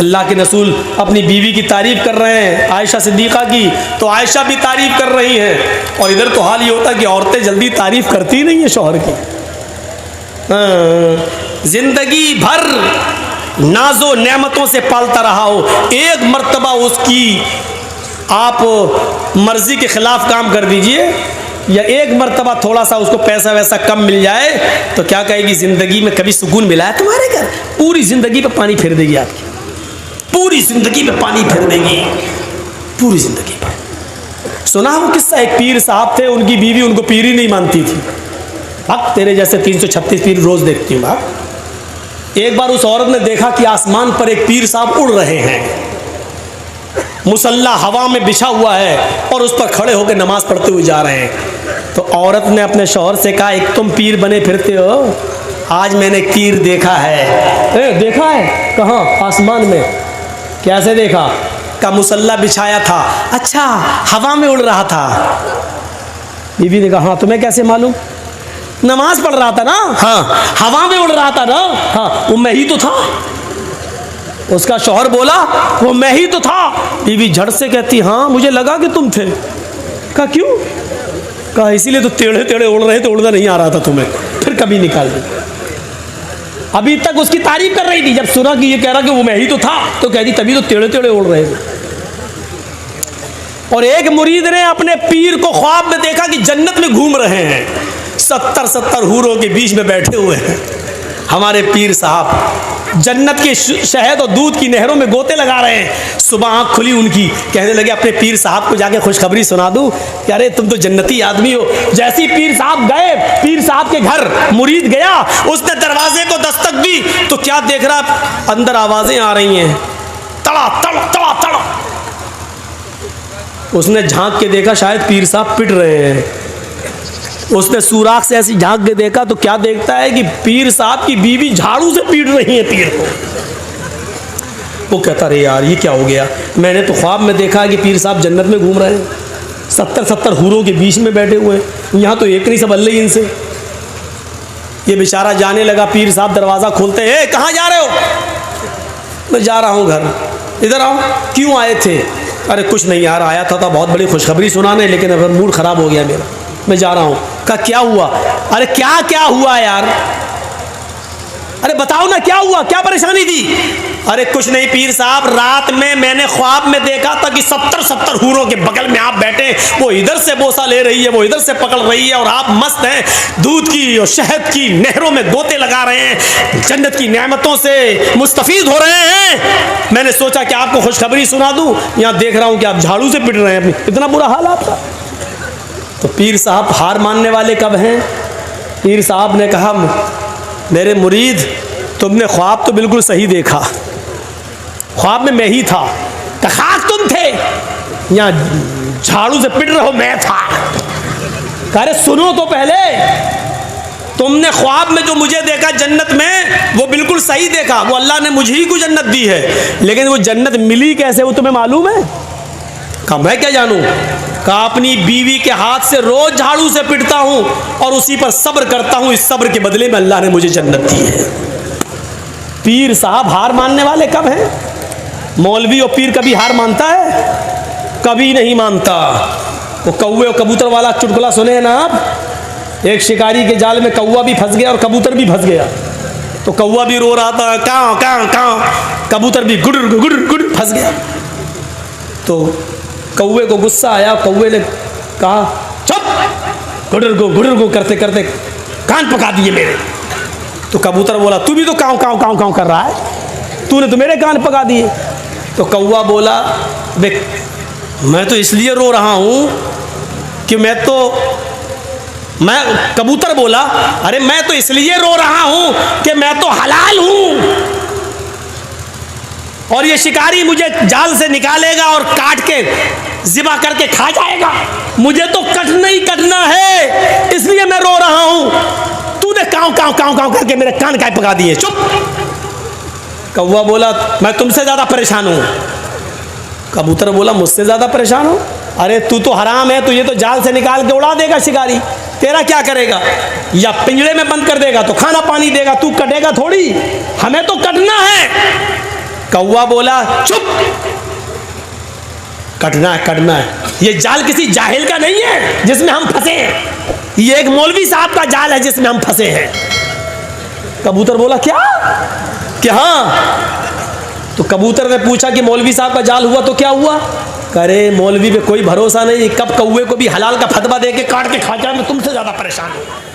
अल्लाह के रसूल अपनी बीवी की तारीफ़ कर रहे हैं, आयशा सिद्दीक़ा की, तो आयशा भी तारीफ़ कर रही हैं। और इधर तो हाल ये होता है कि औरतें जल्दी तारीफ़ करती नहीं है शौहर की। ज़िंदगी भर नाजो नेमतों से पालता रहा हो, एक मर्तबा उसकी आप मर्ज़ी के ख़िलाफ़ काम कर दीजिए, या एक मर्तबा थोड़ा सा उसको पैसा वैसा कम मिल जाए तो क्या कहेगी, ज़िंदगी में कभी सुकून मिला है तुम्हारे घर? पूरी ज़िंदगी पे पानी फेर देगी आपकी, पूरी ज़िंदगी पे पानी फेर देगी, पूरी ज़िंदगी पर। सुना वो किस्सा, एक पीर साहब थे, उनकी बीवी उनको पीर ही नहीं मानती थी। हक तेरे जैसे 336 पीर रोज़ देखती हूँ। एक बार उस औरत ने देखा कि आसमान पर एक पीर साहब उड़ रहे हैं, मुसल्ला हवा में बिछा हुआ है और उस पर खड़े होकर नमाज पढ़ते हुए जा रहे हैं। तो औरत ने अपने शौहर से कहा, एक तुम पीर बने फिरते हो, आज मैंने एक पीर देखा है। देखा है? कहाँ? आसमान में। कैसे देखा? का मुसल्ला बिछाया था। अच्छा, हवा में उड़ रहा था। बीवी ने कहा, हाँ तुम्हें कैसे मालूम? नमाज पढ़ रहा था ना। हाँ, हवा में उड़ रहा था ना। हाँ, वो मैं ही तो था। उसका शौहर बोला, वो मैं ही तो था। बीवी झट से कहती, हाँ मुझे लगा कि तुम थे। कहा क्यों? कहा इसीलिए तो टेढ़े टेढ़े उड़ रहे थे, उड़ना नहीं आ रहा था तुम्हें, फिर कभी निकाल दी। अभी तक उसकी तारीफ कर रही थी, जब सुना कि ये कह रहा कि वो मैं ही तो था तो कहती तभी तो टेढ़े टेढ़े उड़ रहे थे। और एक मुरीद ने अपने पीर को ख्वाब में देखा कि जन्नत में घूम रहे हैं, 70 हूरों के बीच में बैठे हुए हैं। हमारे पीर साहब जन्नत के शहद और दूध की नहरों में गोते लगा रहे हैं। सुबह आँख खुली उनकी, कहने लगे अपने पीर साहब को जाके खुशखबरी सुना दूं कि अरे तुम तो जन्नती आदमी हो। जैसे पीर साहब गए, पीर साहब के घर मुरीद गया, उसने दरवाजे को दस्तक दी तो क्या देख रहा, अंदर आवाजें आ रही हैं, तड़ा तड़ा तड़ा तड़ा। उसने झांक के देखा शायद पीर साहब पिट रहे हैं। उसने सुराख से ऐसी झांक के देखा तो क्या देखता है कि पीर साहब की बीवी झाड़ू से पीट रही है पीर को। वो कहता अरे यार ये क्या हो गया, मैंने तो ख्वाब में देखा कि पीर साहब जन्नत में घूम रहे हैं, 70 हूरों के बीच में बैठे हुए, यहाँ तो एक नहीं सब अल्लाह ही इनसे। ये बेचारा जाने लगा, पीर साहब दरवाज़ा खोलते हैं, कहाँ जा रहे हो? मैं जा रहा हूँ घर। इधर आओ। क्यों आए थे? अरे कुछ नहीं यार, आया था बहुत बड़ी खुशखबरी सुनाने, लेकिन अब मूड ख़राब हो गया मेरा, मैं जा रहा हूँ। कहा क्या हुआ? अरे क्या क्या हुआ यार, अरे बताओ ना क्या हुआ, क्या परेशानी थी? अरे कुछ नहीं पीर साहब, रात में मैंने ख्वाब में देखा था कि 70 हूरों के बगल में आप बैठे, वो इधर से बोसा ले रही है, वो इधर से पकड़ रही है और आप मस्त हैं, दूध की और शहद की नहरों में गोते लगा रहे हैं, जन्नत की नेमतों से मुस्तफीद हो रहे हैं। मैंने सोचा कि आपको खुशखबरी सुना दूं, यहाँ देख रहा हूँ कि आप झाड़ू से पिट रहे हैं, इतना बुरा हाल आपका। तो पीर साहब हार मानने वाले कब हैं? पीर साहब ने कहा, मेरे मुरीद तुमने ख्वाब तो बिल्कुल सही देखा, ख्वाब में मैं ही था। खाक तुम थे, यहाँ झाड़ू से पिट रहे हो मैं था। अरे सुनो तो पहले, तुमने ख्वाब में जो मुझे देखा जन्नत में, वो बिल्कुल सही देखा, वो अल्लाह ने मुझे ही को जन्नत दी है, लेकिन वो जन्नत मिली कैसे वो तुम्हें मालूम है? कहा मैं क्या जानूं? कहा अपनी बीवी के हाथ से रोज झाड़ू से पिटता हूं और उसी पर सब्र करता हूं, इस सब्र के बदले में अल्लाह ने मुझे जन्नत दी है। पीर साहब हार मानने वाले कब हैं? मौलवी और पीर कभी हार मानता है? कभी नहीं मानता। वो कौवे और कबूतर वाला चुटकुला सुने हैं ना आप? एक शिकारी के जाल में कौवा भी फंस गया और कबूतर भी फंस गया। तो कौवा भी रो रहा था, कां कां कां, कबूतर भी गुड़ गुड़ गुड़ फंस गया। तो कौवे को गुस्सा आया, कौवे ने कहा चुप, गुड़ गो करते करते कान पका दिए मेरे। तो कबूतर बोला तू भी तो काव काव काव काव कर रहा है, तूने तो मेरे कान पका दिए। तो कौवा बोला मैं तो इसलिए रो रहा हूं कि कबूतर बोला अरे मैं तो इसलिए रो रहा हूं कि मैं तो हलाल हूं और ये शिकारी मुझे जाल से निकालेगा और काट के ज़िबा करके खा जाएगा, मुझे तो कटना ही कटना है, इसलिए मैं रो रहा हूं। तूने काव काव काव काव करके मेरे कान काय पका दिए। चुप। कौवा बोला मैं तुमसे ज़्यादा परेशान हूं। कबूतर बोला मुझसे ज़्यादा परेशान हो? अरे तू तो हराम है, तुझे तो जाल से निकाल के उड़ा देगा शिकारी, तेरा क्या करेगा? या पिंजरे में बंद कर देगा तो खाना पानी देगा, तू कटेगा थोड़ी, हमें तो कटना है। कौवा बोला चुप, कटना है कटना है, ये जाल किसी जाहिल का नहीं है जिसमें हम फंसे हैं, ये एक मौलवी साहब का जाल है जिसमें हम फंसे हैं। कबूतर बोला क्या कि हाँ। तो कबूतर ने पूछा कि मौलवी साहब का जाल हुआ तो क्या हुआ? करे मौलवी पे कोई भरोसा नहीं, कब कौवे को भी हलाल का फतवा दे के काट के खा जाए, मैं तुमसे ज्यादा परेशान हूं।